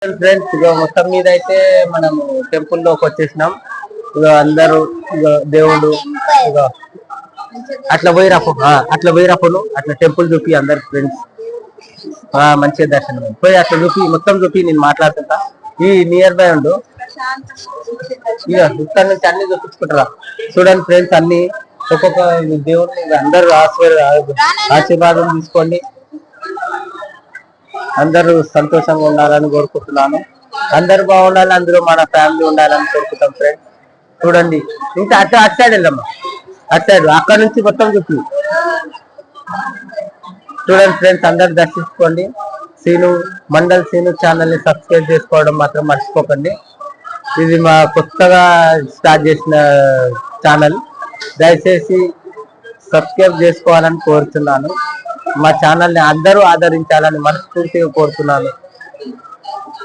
Friends ఇక మొత్తం మీద అయితే మనం టెంపుల్ లోకి వచ్చేసినాం. ఇక అందరూ ఇక దేవుడు ఇక అట్లా పోయిరాపు అట్లా టెంపుల్ చూపి అందరు ఫ్రెండ్స్ మంచిగా దర్శనం పోయి అట్లా చూపి మొత్తం చూపి నేను మాట్లాడుతుంటా. ఈ నియర్ బై ఉండు ఇక ఇక్కడ నుంచి అన్ని చూపించుకుంటారా. చూడండి ఫ్రెండ్స్ అన్ని ఒక్కొక్క దేవుడిని అందరూ ఆశీర్వాదం తీసుకోండి. అందరూ సంతోషంగా ఉండాలని కోరుకుంటున్నాను. అందరు బాగుండాలి, అందులో మన ఫ్యామిలీ ఉండాలని కోరుకుంటాం ఫ్రెండ్స్. చూడండి ఇంకా అటు సైడ్ వెళ్ళమ్మా, అటు సైడ్ అక్కడ నుంచి మొత్తం చూపి చూడండి ఫ్రెండ్స్. అందరు దర్శించుకోండి. మండల్ సీను ఛానల్ ని సబ్స్క్రైబ్ చేసుకోవడం మాత్రం మర్చిపోకండి. ఇది మా కొత్తగా స్టార్ట్ చేసిన ఛానల్. దయచేసి సబ్స్క్రైబ్ చేసుకోవాలని కోరుతున్నాను. మా ఛానల్ ని అందరూ ఆదరించాలని మనస్ఫూర్తిగా కోరుతున్నాను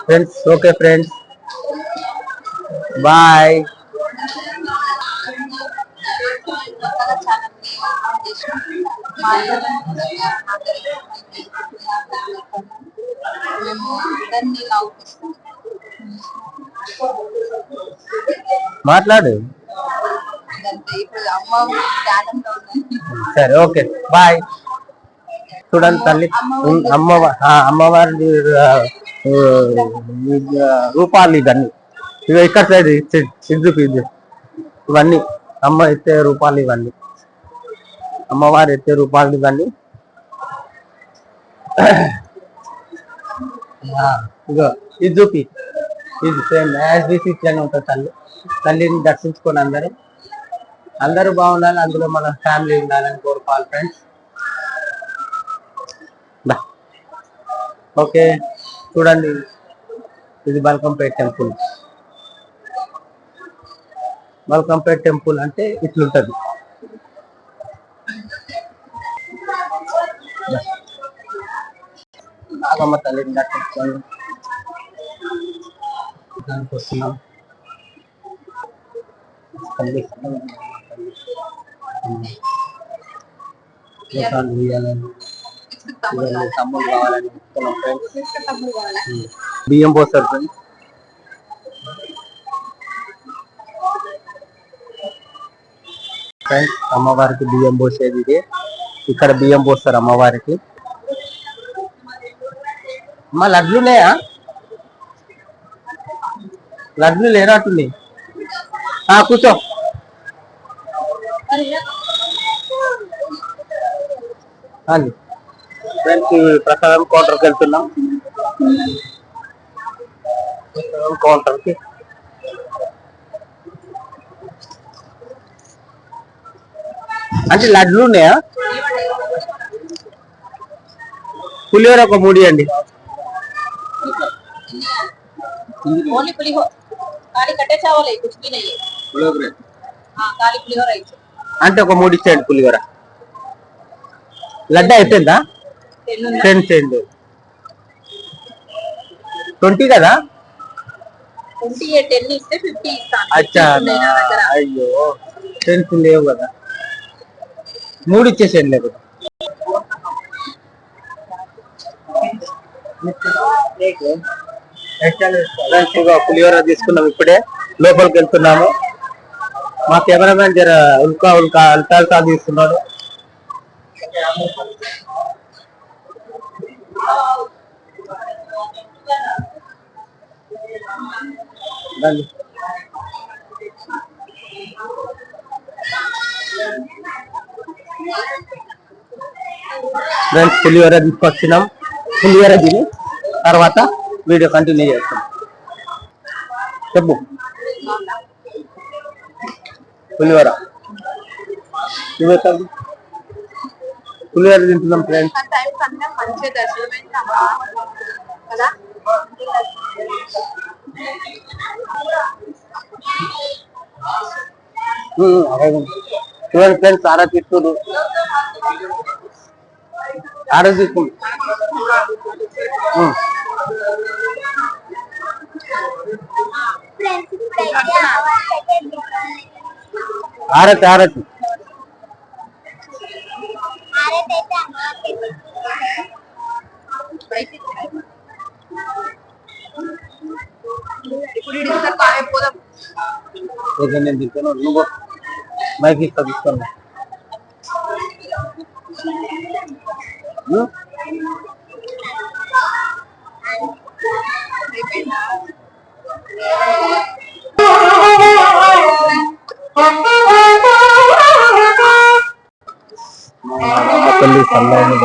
ఫ్రెండ్స్. Okay friends, bye. మాట్లాడు. సరే ఓకే బాయ్. చూడండి తల్లి అమ్మవారి రూపాలు ఇవన్నీ. ఇవి ఇక్కడ సైడ్ ఇది ఇవన్నీ అమ్మ ఎత్తే రూపాలు ఇవన్నీ, అమ్మవారు ఎత్తే రూపాలు ఇవన్నీ. ఇగో ఇది చూపి, ఇది సేమ్ యాజ్ దిస్ ఇట్లనే ఉంటుంది. తల్లిని దర్శించుకొని అందరూ బాగుండాలి, అందులో మన ఫ్యామిలీ ఉండాలని కోరుకోవాలి ఫ్రెండ్స్. ఓకే చూడండి, ఇది బల్కంపేట టెంపుల్. బల్కంపేట టెంపుల్ అంటే ఇట్లుంటది. నాగమ్మ తల్లిని దర్శించుకోండి. దానికి వస్తున్నాం. తమ్ముడు కావాలని బియ్యం పోస్తారు ఫ్రెండ్స్. అమ్మవారికి బియ్యం పోసేది ఇదే. ఇక్కడ బియ్యం పోస్తారు అమ్మవారికి. అమ్మ లడ్లున్నాయా? లడ్లు లేనట్టుంది. కూర్చో. ఫ్రెండ్స్ ప్రసాదం కౌంటర్కి వెళ్తున్నాం. కౌంటర్కి అంటే లడ్లు ఉన్నాయా? పులిహోర ఒక 3 అండి. అంటే ఒక 3 ఇచ్చేయండి పులిహోర. లడ్డు అయిపోయిందా? 10 చేయండి. 20 కదా? అచ్చా, అయ్యో 10 లేవు కదా, 3 ఇచ్చేసేయండి. లేకపోతే పులిహోర తీసుకున్నాం. ఇప్పుడే లోపలికి వెళ్తున్నాము. మా కెమెరామెన్ జర ఉల్కా తీస్తున్నాడు. ఫ్రెండ్స్ పులిహోర తీసుకొచ్చినాం. పులిహోర తిని తర్వాత వీడియో కంటిన్యూ చేస్తాం. చెప్పు. పులిహోర తింటున్నాం ఫ్రెండ్స్. చూడండి ఫ్రెండ్స్, ఆరా తీసుకురు ఆరతి నేను తింటాను నువ్వు మైక్ ఇస్తా తీసుకోండి తల్లి సల్లాని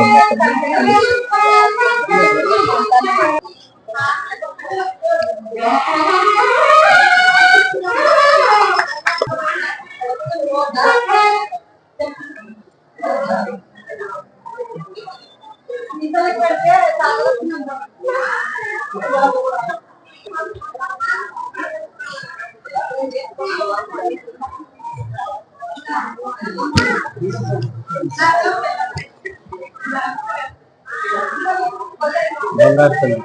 బంగారు తల్లి